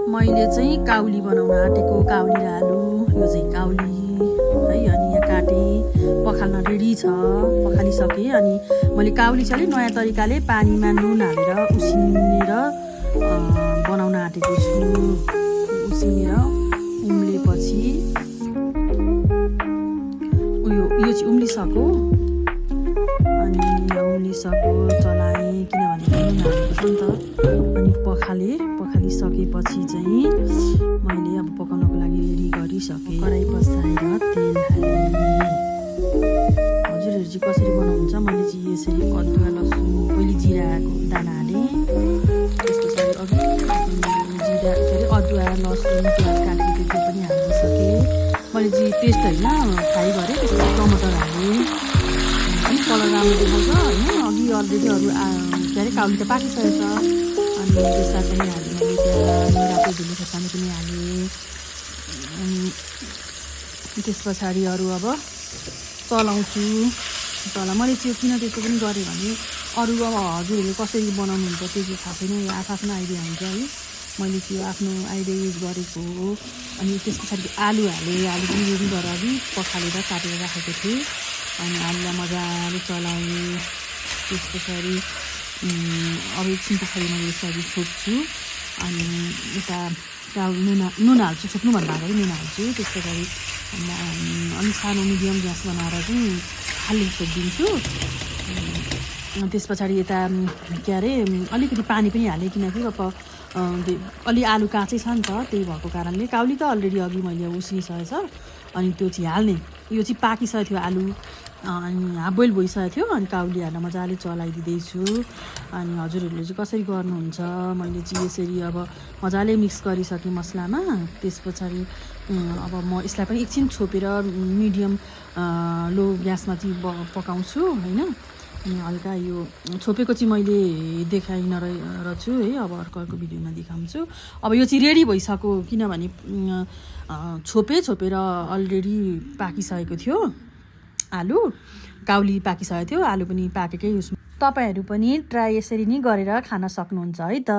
मैले चाहिँ काउली बनाउन आँटेको काउली र आलु यो चाहिँ काउली है अनि यहाँ काटेँ पखाल्न रेडी छ पखालिसकेँ अनि मैले काउली चाहिँ अलिक नयाँ तरिकाले पानीमा नुन हालेर उसिनेर बनाउन आँटेको छु उसिनेर उम्लेपछि यो चाहिँ उम्लिसक्यो अनि उम्लिसक्यो चलाएँ किनभने नुन हालेको छ नि त अनि पखालिसकेपछि चाहिँ मैले अब पकाउनको लागि रेडी गरिसकेँ कराई बसाएर तेल हालेँ हजुरहरू चाहिँ कसरी बनाउनुहुन्छ मैले चाहिँ यसरी अदुवा लसुन पहिले जिराको दाना हालेँ त्यस पछाडि जिरा के अरे अदुवा लसुन प्याज काटेको त्यो पनि हालिसकेँ मैले चाहिँ पेस्ट होइन फ्राई गरेँ त्यसपछि टमाटर हालेँ अलिक कलर राम्रो देखाउँछ होइन अघि अलरेडी अरू के अरे काउली त पाकिसकेको छ अनि त्यसमा पनि हालेँ मैले त्यहाँ रातो झुली खोर्सानी पनि हालेँ अनि त्यस पछाडि अरू अब चलाउँछु मैले चाहिँ किन त्यस्तो पनि गरेँ भने अरू अब हजुरहरूले कसरी बनाउनुहुन्छ त्यो चाहिँ थाहा छैन यो आफ्नो आइडिया हुन्छ है मैले चाहिँ आफ्नो आइडिया युज गरेको हो अनि त्यस पछाडि आलु हालेँ आलु पनि रेडी गरेर अघि पखालेर काटेर राखेको थिएँ अनि आलुलाई मजाले चलाएँ त्यस पछाडि अब एकछिन पछाडि मैले यसरी छोप्छु अनि यता नुन हाल्छु छोप्नुभन्दा अगाडि नुन हाल्छु त्यस पछाडि अलिक सानो मिडियम ग्यास बनाएर चाहिँ खाली छोपिदिन्छु त्यस पछाडि यता के अरे अलिकति पानी पनि हालेँ किनकि अब अलि आलु काँचै छ नि त त्यही भएको कारणले काउली त अलरेडी अघि मैले उसिनिसकेको छ अनि त्यो चाहिँ हाल्ने यो चाहिँ पाकिसकेको थियो आलु अनि हाफ बोइल भइसकेको थियो अनि काउली हालेर मजाले चलाइदिँदैछु अनि हजुरहरूले चाहिँ कसरी गर्नुहुन्छ मैले चाहिँ यसरी अब मजाले मिक्स गरिसकेँ मसलामा त्यस पछाडि अब म यसलाई पनि एकछिन छोपेर मिडियम लो ग्यासमा चाहिँ पकाउँछु होइन अनि हल्का यो छोपेको चाहिँ मैले देखाइन रहेछु है अब अर्को भिडियोमा देखाउँछु अब यो चाहिँ रेडी भइसक्यो किनभने छोपेर अलरेडी पाकिसकेको थियो आलु काउली पाकिसकेको थियो आलु पनि पाकेकै उसमा तपाईँहरू पनि ट्राई यसरी नै गरेर खान सक्नुहुन्छ है त।